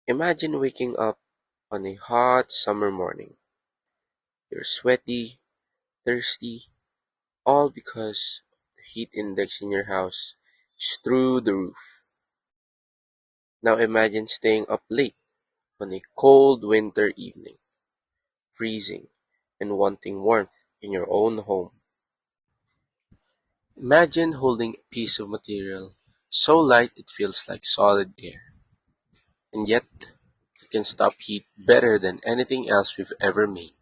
Imagine waking up on a hot summer morning. You're sweaty, thirsty, all because the heat index in your house is through the roof. Now imagine staying up late on a cold winter evening, freezing and wanting warmth in your own home. Imagine holding a piece of material so light it feels like solid air, and yet it can stop heat better than anything else we've ever made.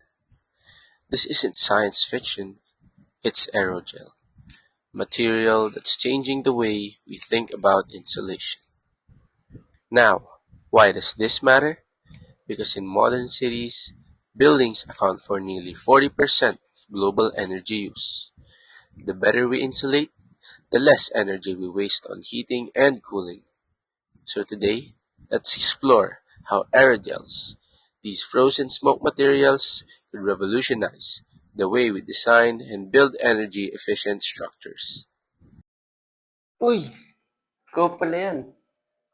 This isn't science fiction, it's aerogel, material that's changing the way we think about insulation. Now, why does this matter? Because in modern cities, buildings account for nearly 40% of global energy use. The better we insulate, the less energy we waste on heating and cooling. So today, let's explore how aerogels, these frozen smoke materials, could revolutionize the way we design and build energy-efficient structures. Uy, ikaw pala yan.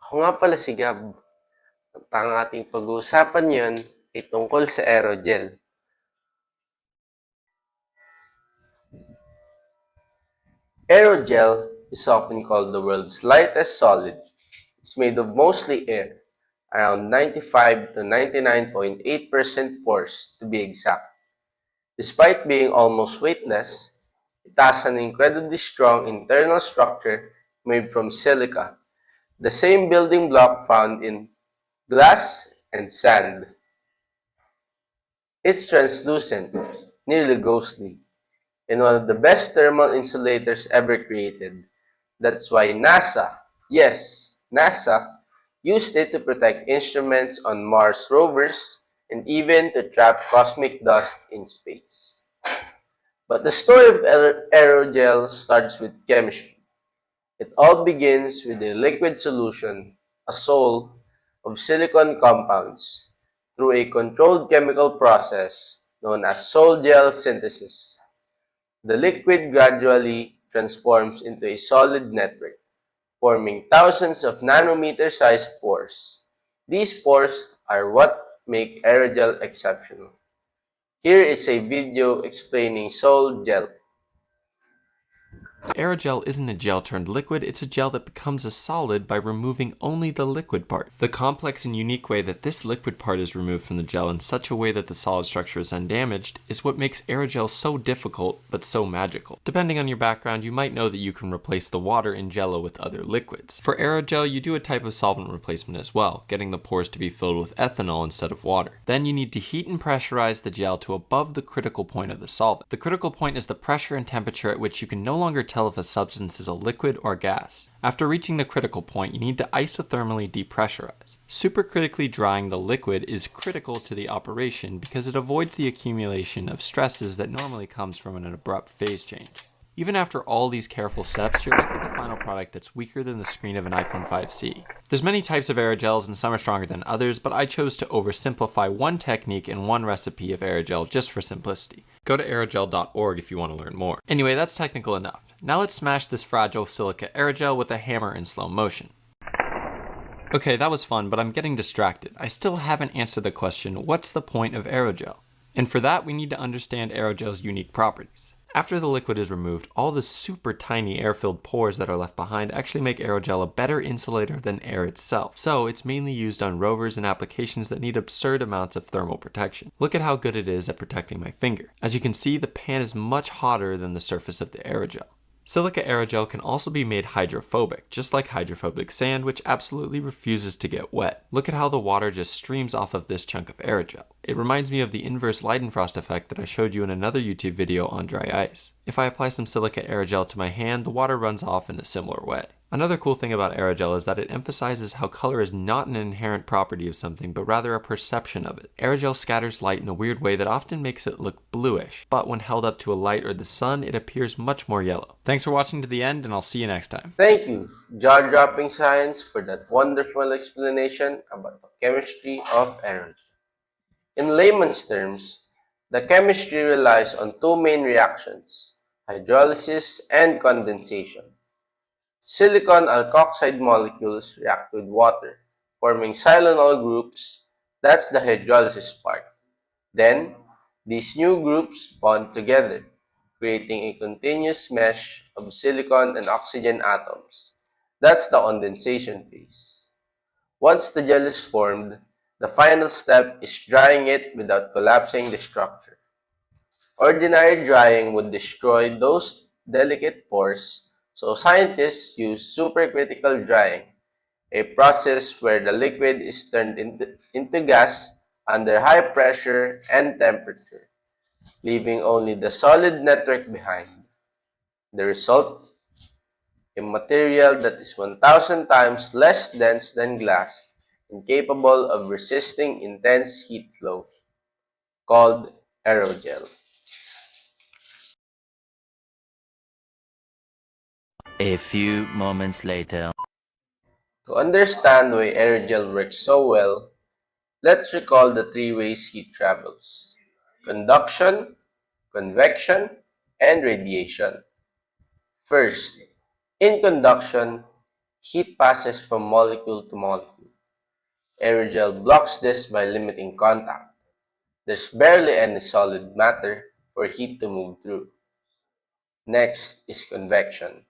Ako nga pala si Gab. At ang ating pag-uusapan ngayon ay tungkol sa aerogel. Aerogel is often called the world's lightest solid. It's made of mostly air, around 95 to 99.8% pores to be exact. Despite being almost weightless, it has an incredibly strong internal structure made from silica, the same building block found in glass and sand. It's translucent, nearly ghostly, and one of the best thermal insulators ever created. That's why NASA, yes, NASA, used it to protect instruments on Mars rovers and even to trap cosmic dust in space. But the story of aerogel starts with chemistry. It all begins with a liquid solution, a sol, of silicon compounds through a controlled chemical process known as sol gel synthesis. The liquid gradually transforms into a solid network, forming thousands of nanometer-sized pores. These pores are what make aerogel exceptional. Here is a video explaining sol gel. Aerogel isn't a gel turned liquid, it's a gel that becomes a solid by removing only the liquid part. The complex and unique way that this liquid part is removed from the gel in such a way that the solid structure is undamaged is what makes aerogel so difficult but so magical. Depending on your background, you might know that you can replace the water in Jello with other liquids. For aerogel, you do a type of solvent replacement as well, getting the pores to be filled with ethanol instead of water. Then you need to heat and pressurize the gel to above the critical point of the solvent. The critical point is the pressure and temperature at which you can no longer tell if a substance is a liquid or gas. After reaching the critical point, you need to isothermally depressurize. Supercritically drying the liquid is critical to the operation because it avoids the accumulation of stresses that normally comes from an abrupt phase change. Even after all these careful steps, you're left with a final product that's weaker than the screen of an iPhone 5C. There's many types of aerogels and some are stronger than others, but I chose to oversimplify one technique and one recipe of aerogel just for simplicity. Go to aerogel.org if you want to learn more. Anyway, that's technical enough. Now let's smash this fragile silica aerogel with a hammer in slow motion. Okay, that was fun, but I'm getting distracted. I still haven't answered the question, what's the point of aerogel? And for that, we need to understand aerogel's unique properties. After the liquid is removed, all the super tiny air-filled pores that are left behind actually make aerogel a better insulator than air itself. So it's mainly used on rovers and applications that need absurd amounts of thermal protection. Look at how good it is at protecting my finger. As you can see, the pan is much hotter than the surface of the aerogel. Silica aerogel can also be made hydrophobic, just like hydrophobic sand, which absolutely refuses to get wet. Look at how the water just streams off of this chunk of aerogel. It reminds me of the inverse Leidenfrost effect that I showed you in another YouTube video on dry ice. If I apply some silica aerogel to my hand, the water runs off in a similar way. Another cool thing about aerogel is that it emphasizes how color is not an inherent property of something, but rather a perception of it. Aerogel scatters light in a weird way that often makes it look bluish, but when held up to a light or the sun, it appears much more yellow. Thanks for watching to the end, and I'll see you next time. Thank you, JaDropping Science, for that wonderful explanation about the chemistry of aerogel. In layman's terms, the chemistry relies on two main reactions, hydrolysis and condensation. Silicon alkoxide molecules react with water, forming silanol groups. That's the hydrolysis part. Then, these new groups bond together, creating a continuous mesh of silicon and oxygen atoms. That's the condensation phase. Once the gel is formed, the final step is drying it without collapsing the structure. Ordinary drying would destroy those delicate pores, so scientists use supercritical drying, a process where the liquid is turned into gas under high pressure and temperature, leaving only the solid network behind. The result? A material that is 1,000 times less dense than glass and capable of resisting intense heat flow, called aerogel. A few moments later. To understand why aerogel works so well, let's recall the three ways heat travels: conduction, convection, and radiation. First, in conduction, heat passes from molecule to molecule. Aerogel blocks this by limiting contact. There's barely any solid matter for heat to move through. Next is convection.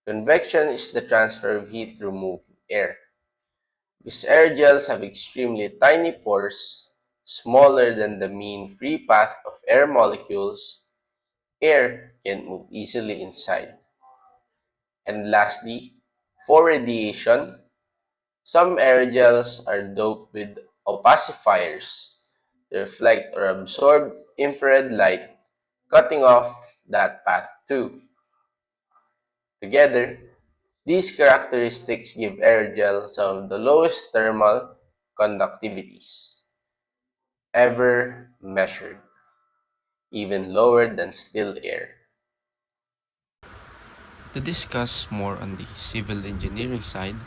Convection is the transfer of heat through moving air. These aerogels have extremely tiny pores, smaller than the mean free path of air molecules. Air can move easily inside. And lastly, for radiation, some aerogels are doped with opacifiers to reflect or absorb infrared light, cutting off that path too. Together, these characteristics give aerogel some of the lowest thermal conductivities ever measured, even lower than still air. To discuss more on the civil engineering side,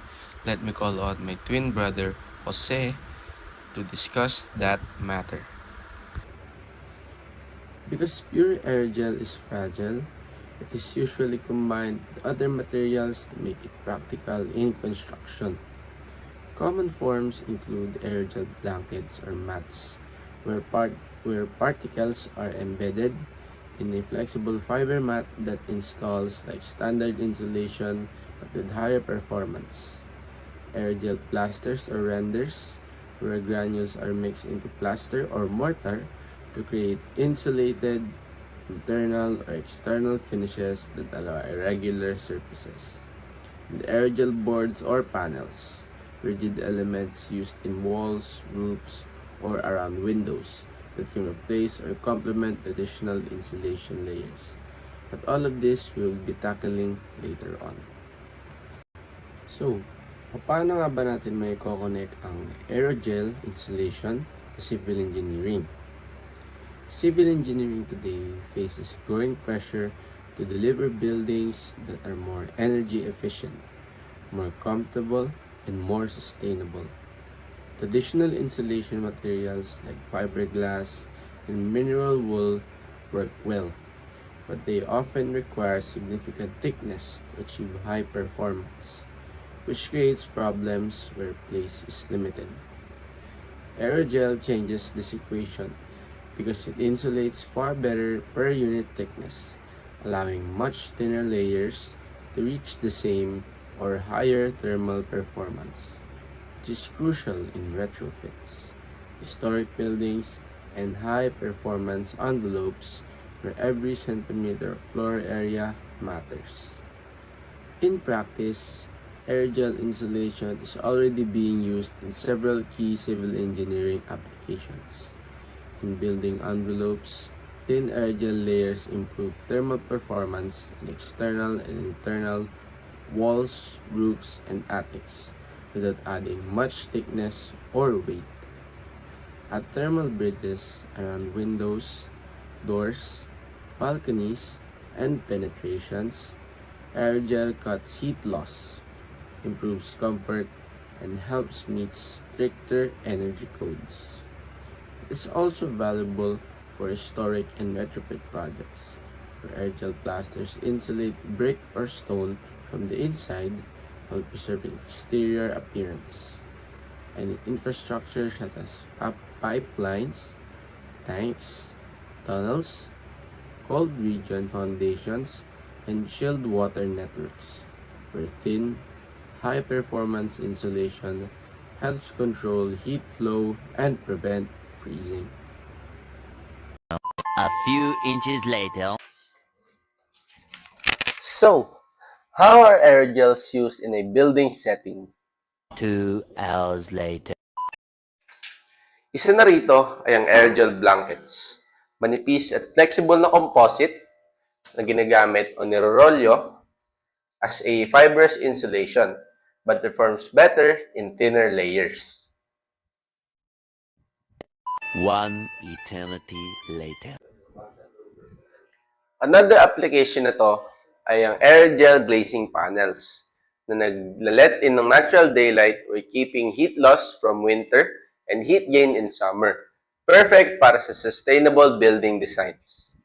let me call out my twin brother Jose to discuss that matter. Because pure aerogel is fragile, it is usually combined with other materials to make it practical in construction. Common forms include aerogel blankets or mats, where particles are embedded in a flexible fiber mat that installs like standard insulation but with higher performance. Aerogel plasters or renders, where granules are mixed into plaster or mortar to create insulated internal or external finishes that allow irregular surfaces. And aerogel boards or panels, rigid elements used in walls, roofs, or around windows that can replace or complement additional insulation layers. But all of this we'll be tackling later on. So, paano nga ba natin may connect ang aerogel insulation sa civil engineering? Civil engineering today faces growing pressure to deliver buildings that are more energy efficient, more comfortable, and more sustainable. Traditional insulation materials like fiberglass and mineral wool work well, but they often require significant thickness to achieve high performance, which creates problems where place is limited. Aerogel changes this equation because it insulates far better per unit thickness, allowing much thinner layers to reach the same or higher thermal performance, which is crucial in retrofits, historic buildings, and high performance envelopes where every centimeter of floor area matters. In practice, aerogel insulation is already being used in several key civil engineering applications. In building envelopes, thin aerogel layers improve thermal performance in external and internal walls, roofs, and attics without adding much thickness or weight. At thermal bridges around windows, doors, balconies, and penetrations, aerogel cuts heat loss, improves comfort, and helps meet stricter energy codes. It's also valuable for historic and retrofit projects, where aerogel plasters insulate brick or stone from the inside while preserving exterior appearance. and infrastructure such as pipelines, tanks, tunnels, cold region foundations, and chilled water networks, where thin, high-performance insulation helps control heat flow and prevent freezing. A few inches later. So, how are aerogels used in a building setting? 2 hours later. Isa na rito ay ang aerogel blankets. Manipis at flexible na composite na ginagamit o nirorolyo as a fibrous insulation but performs better in thinner layers. One eternity later. Another application na to ay ang aerogel glazing panels na naglalet in ng natural daylight while keeping heat loss from winter and heat gain in summer. Perfect para sa sustainable building designs.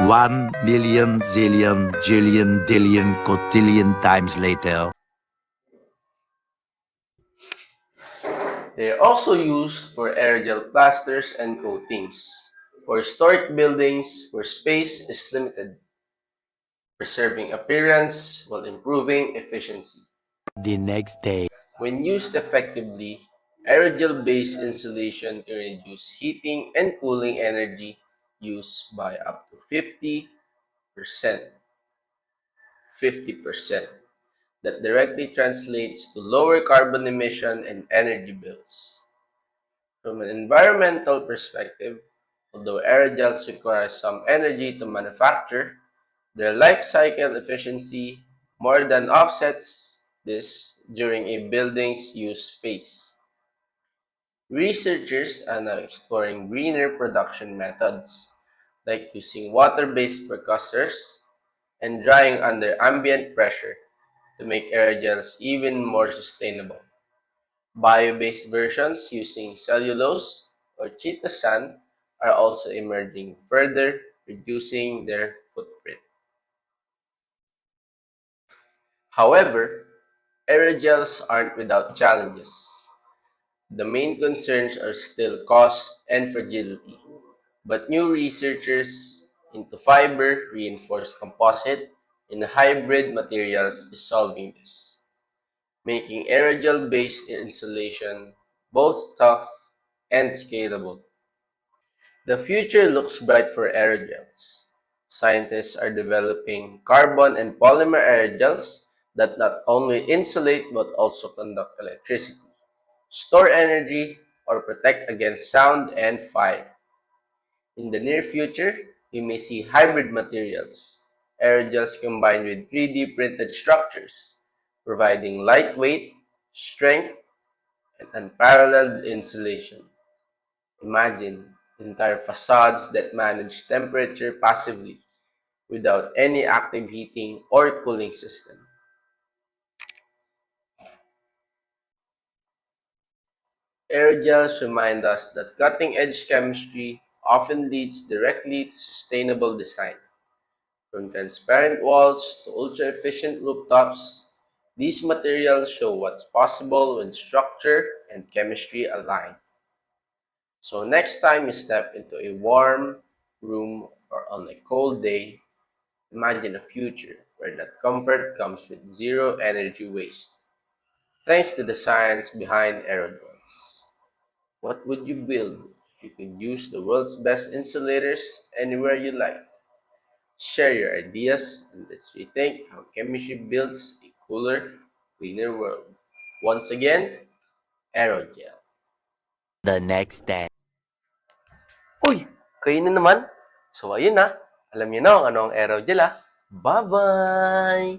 1 million zillion jillion dillion cotillion times later. They are also used for aerogel plasters and coatings for historic buildings where space is limited, preserving appearance while improving efficiency. The next day. When used effectively, aerogel-based insulation can reduce heating and cooling energy use by up to 50%. That directly translates to lower carbon emission and energy bills. From an environmental perspective, although aerogels require some energy to manufacture, their life cycle efficiency more than offsets this during a building's use phase. Researchers are now exploring greener production methods, like using water-based precursors and drying under ambient pressure to make aerogels even more sustainable. Bio-based versions using cellulose or chitosan are also emerging, further reducing their footprint. However, aerogels aren't without challenges. The main concerns are still cost and fragility, but new researchers into fiber reinforced composite and hybrid materials is solving this, making aerogel-based insulation both tough and scalable. The future looks bright for aerogels. Scientists are developing carbon and polymer aerogels that not only insulate but also conduct electricity, store energy, or protect against sound and fire. In the near future, we may see hybrid materials, aerogels combined with 3D printed structures, providing lightweight, strength, and unparalleled insulation. Imagine entire facades that manage temperature passively without any active heating or cooling system. Aerogels remind us that cutting-edge chemistry often leads directly to sustainable design. From transparent walls to ultra-efficient rooftops, these materials show what's possible when structure and chemistry align. So next time you step into a warm room or on a cold day, imagine a future where that comfort comes with zero energy waste. Thanks to the science behind aerodols. What would you build if you could use the world's best insulators anywhere you like? Share your ideas and let's rethink how chemistry builds a cooler, cleaner world. Once again, aerogel. The next day. Uy! Kayo na naman! So ayun na, alam niyo na kung ano ang aerogel ah. Bye-bye!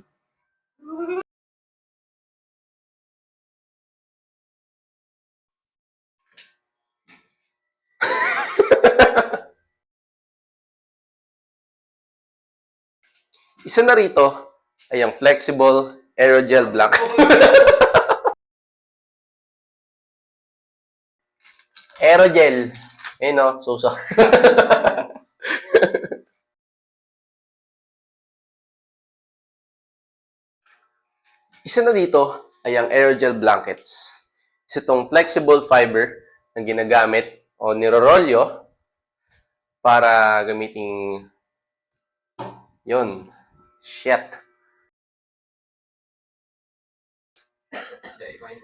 Isa na rito ay ang flexible aerogel block. Aerogel. Ayun o, so sorry. Isa na dito ay ang aerogel blankets. Isa itong flexible fiber na ginagamit o nirorolyo para gamiting yun. Shit.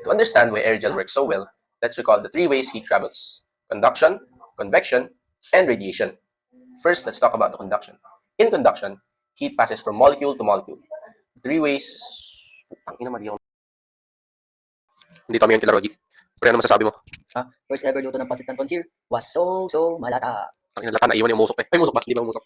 To understand why aerogel works so well, let's recall the three ways heat travels: conduction, convection, and radiation. First, let's talk about the conduction. In conduction, heat passes from molecule to molecule. Three ways... Ang ina, mali ako. Hindi kami yan kila Roddy. Pero ano masasabi mo? First ever luto ng pancit canton here was so malata. Ang ina, laka, naiwan yung musok eh. Ay, musok ba? Hindi ba musok?